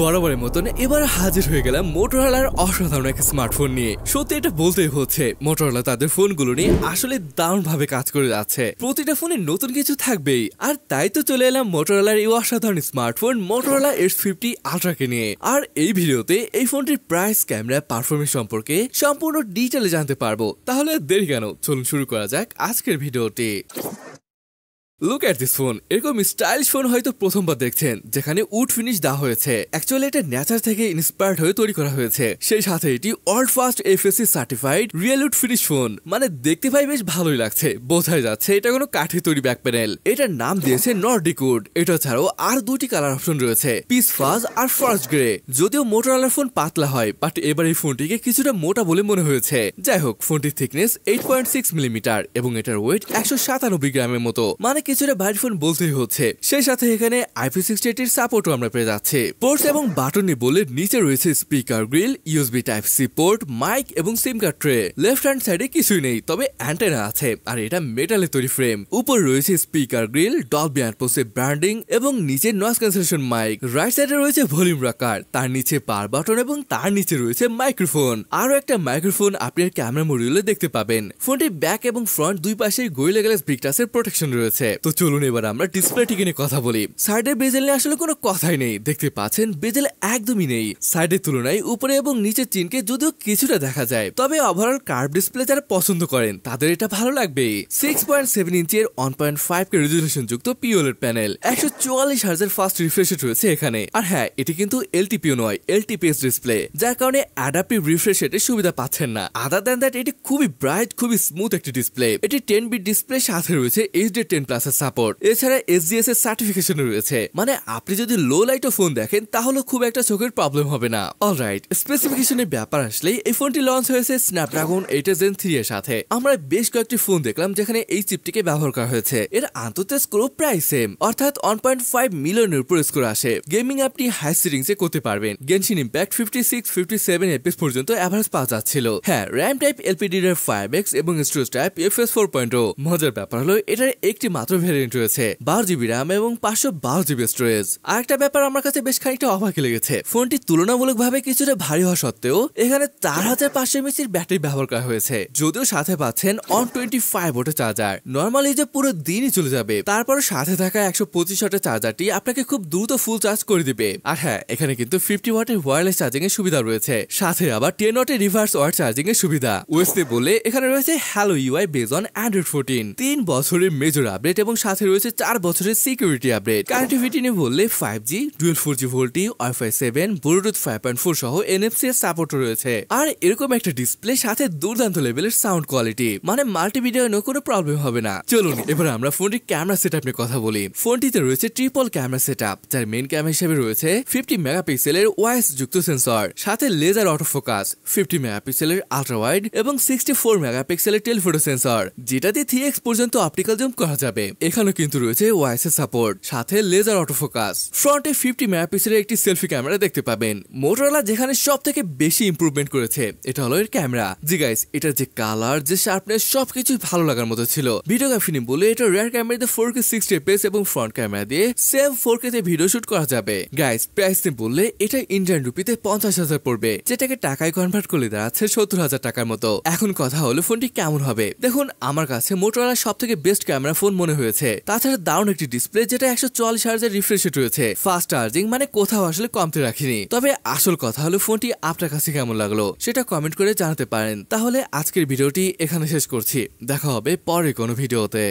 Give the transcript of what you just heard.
বরাবরের মতন এবার হাজির হয়ে গেলাম মোটরোলার অসাধারণ এক স্মার্টফোন নিয়ে। সত্যি এটা বলতেই হচ্ছে, মোটরোলা তাদের ফোনগুলো নিয়ে আসলে দারুণ ভাবে কাজ করে যাচ্ছে। প্রতিটা ফোনে নতুন কিছু থাকবেই, আর তাই তো চলে এলাম মোটরোলার এই অসাধারণ স্মার্টফোন মোটরোলা এজ 50 আলট্রাকে নিয়ে। আর এই ভিডিওতে এই ফোনটির প্রাইস, ক্যামেরা, পারফরমেন্স সম্পর্কে সম্পূর্ণ ডিটেইলে জানতে পারবো। তাহলে দেরি কেন, চলুন শুরু করা যাক আজকের ভিডিওটি। Look at this phone. এরকম স্টাইলিশ ফোন হয়তো প্রথমবার দেখছেন, যেখানে উড ফিনিশ দেওয়া হয়েছে। অ্যাকচুয়ালি এটা নেচার থেকে ইন্সপায়ার্ড হয়ে তৈরি করা হয়েছে। সেই সাথে এটি world first FSC certified real wood finish phone. মানে দেখতে পাই বেশ ভালোই লাগছে। বোঝাই যাচ্ছে এটা কোনো কাঠে তৈরি ব্যাক প্যানেল। এটার নাম দিয়েছে নর্ডিক উড। এটা ছাড়াও আর দুটি কালার অপশন রয়েছে, পিস ফাজ আর ফরেস্ট গ্রে। যদিও মোটরোলার ফোন পাতলা হয়, বাট এবার এই ফোনটিকে কিছুটা মোটা বলে মনে হয়েছে। যাই হোক, ফোনটির থিকনেস 8.6 মিলিমিটার এবং এটার ওয়েট 197 গ্রামের মতো। মানে কিছুটা ভারী ফোন বলতেই হচ্ছে। সেই সাথে এখানে IP68 এর সাপোর্টও আমরা পেয়ে যাচ্ছি। পোর্টস এবং বাটন নিয়ে বলে নিচে রয়েছে speaker grill, USB type C port, mic এবং SIM card tray. Left hand সাইডে কিছুই নেই, তবে অ্যান্টেনা আছে, আর এটা মেটালের তৈরি ফ্রেম। উপরে রয়েছে speaker grill, Dolby Atmos branding এবং নিচে নয়েজ ক্যান্সেলেশন মাইক। রাইট সাইডে রয়েছে ভলিউম রাখার, তার নিচে পাওয়ার বাটন এবং তার নিচে রয়েছে মাইক্রোফোন। আরো একটা মাইক্রোফোন আপনি ক্যামেরা মডিউলে দেখতে পাবেন। ফোনটির ব্যাক এবং ফ্রন্ট দুই পাশে গোরিলা গ্লাস ভিক্টাসের প্রোটেকশন রয়েছে। তো চলুন এবার আমরা ডিসপ্লেটিকে নিয়ে কথা বলি। সাইডের বেজেল নিয়ে আসলে কোনো কথাই নেই। দেখতে পাচ্ছেন বেজেল একদমই নেই। সাইডের তুলনায় উপরে এবং নিচে চিনকে যদিও কিছুটা দেখা যায়, তবে ওভারঅল কার্ভ ডিসপ্লে যারা পছন্দ করেন তাদের এটা ভালো লাগবে। 6.7 ইঞ্চের 1.5K রেজুলেশন যুক্ত পিওলের প্যানেল, 144 হার্জের ফাস্ট রিফ্রেশ রেট রয়েছে এখানে। আর হ্যাঁ, এটি কিন্তু এলটিপিও নয়, এলটিপিএস ডিসপ্লে, যার কারণে অ্যাডাপটিভ রিফ্রেশ রেটের সুবিধা পাচ্ছেন না। আদার দ্যান দ্যাট এটি খুবই ব্রাইট, খুবই স্মুথ একটি ডিসপ্লে। এটি 10 বিট ডিসপ্লে, সাথে রয়েছে HD10 প্লাস এর সাপোর্ট। এছাড়া SGS এর সার্টিফিকেশন রয়েছে। মানে আপনি যদি লো লাইটও ফোন দেখেন তাহলে খুব একটা চোখের প্রবলেম হবে না। অলরাইট, স্পেসিফিকেশনের ব্যাপার আসলেই এই ফোনটি লঞ্চ হয়েছে স্ন্যাপড্রাগন 8 Gen 3 এর সাথে। আমরা বেশ কয়েকটি ফোন দেখলাম যেখানে এই চিপটিকে ব্যবহার করা হয়েছে। এর আন্তর্জাতিক স্কোর প্রায় সেম, অর্থাৎ 1.5 মিলিয়নের উপর স্কোর আসে। গেমিং আপনি হাই সেটিংসে করতে পারবেন। গেনশিন ইম্প্যাক্ট 56-57 FPS পর্যন্ত এভারেজ পাওয়া যাচ্ছিল। হ্যাঁ, র্যাম টাইপ LPDDR5X এবং স্টোরেজ টাইপ UFS 4.0। মজার ব্যাপার হলো এটার একটি মাত্র ভ্যারিয়েন্ট রয়েছে, 12GB র্যাম এবং 512GB স্টোরেজ। আরেকটা ব্যাপার আমার কাছে বেশ খানিকটা অবাক লেগেছে, ফোনটি তুলনামূলকভাবে কিছুটা ভারী হওয়া সত্ত্বেও এখানে 4500 mAh ব্যাটারি ব্যবহার করা হয়েছে। যদিও সাথে পাচ্ছেন 125 ওয়াটের চার্জার। নরমালি যে পুরো দিনই চলে যাবে, তারপর সাথে থাকা 125 ওয়াটের চার্জারটি আপনাকে খুব দ্রুত ফুল চার্জ করে দিবে। আর হ্যাঁ, এখানে কিন্তু 50 ওয়াটের ওয়্যারলেস চার্জিং এর সুবিধা রয়েছে, সাথে আবার 10 ওয়াটের রিভার্স ওয়ার চার্জিং এর সুবিধা। ওএসতে বলে এখানে রয়েছে hello UI base on Android 14, 3 বছরের মেজর আপডেট এবং সাথে রয়েছে 4 বছরের সিকিউরিটি আপডেট। কানেক্টিভিটি নিয়ে বললে 5G, dual 4G VoLTE, Wi-Fi 7, Bluetooth 5.4 সহ NFC এর সাপোর্ট রয়েছে। আর এরকম একটা ডিসপ্লে সাথে দুর্দান্ত লেভেলের সাউন্ড কোয়ালিটি, মানে মাল্টিমিডিয়া নিয়ে কোনো প্রবলেম হবে না। চলুন এবার আমরা ফোনটির ক্যামেরা সেটআপ নিয়ে কথা বলি। ফোনটিতে রয়েছে ট্রিপল ক্যামেরা সেটআপ, যার মেইন ক্যামেরা হিসেবে রয়েছে 50 মেগাপিক্সেলের ওয়াইস যুক্ত সেন্সর, সাথে লেজার অটোফোকাস, 50 মেগাপিক্সেলের আল্ট্রা ওয়াইড এবং 64 মেগাপিক্সেলের টেলিফোটো সেন্সর, যেটাতে 3x পর্যন্ত অপটিক্যাল জুম করা যাবে। এখানেও কিন্তু রয়েছে ওয়াইস এর সাপোর্ট, সাথে লেজার অটোফোকাস। ফ্রন্টে 50 মেগাপিক্সেলের একটি সেলফি ক্যামেরা দেখতে পাবেন। মোটরোলা যেখানে সব থেকে বেশি ইমপ্রুভমেন্ট করেছে এটা হলো এর ক্যামেরা। জি গাইস, এটার যে কালার, যে শার্পনেস, সবকিছুই ভালো লাগার মতো ছিল। ভিডিওগ্রাফি নিয়ে বলে এটা রিয়ার ক্যামেরাতে 4K 60 fps এবং ফ্রন্ট ক্যামেরা দিয়ে সেম 4K তে ভিডিও শুট করা যাবে। গাইস, প্রাইস নিয়ে বললে এটা ইন্ডিয়ান রুপিতে 50,000 পড়বে, যেটাকে টাকায় কনভার্ট করলে দাঁড়াচ্ছে 70,000 টাকার মতো। এখন কথা হলো ফোনটি কেমন হবে। দেখুন, আমার কাছে মোটরোলা সব থেকে বেস্ট ক্যামেরা ফোন মনে হয়েছে। তাছাড়া দারুণ একটি ডিসপ্লে, যেটা 144 হার্জের রিফ্রেশ রেট রয়েছে, ফাস্ট চার্জিং, মানে কোথাও আসলে কমতে রাখিনি। তবে আসল কথা হলো ফোনটি আপনার কাছে কেমন লাগলো সেটা কমেন্ট করে জানাতে পারেন। তাহলে আজকের ভিডিওটি এখানে শেষ করছি, দেখা হবে পরে কোনো ভিডিওতে।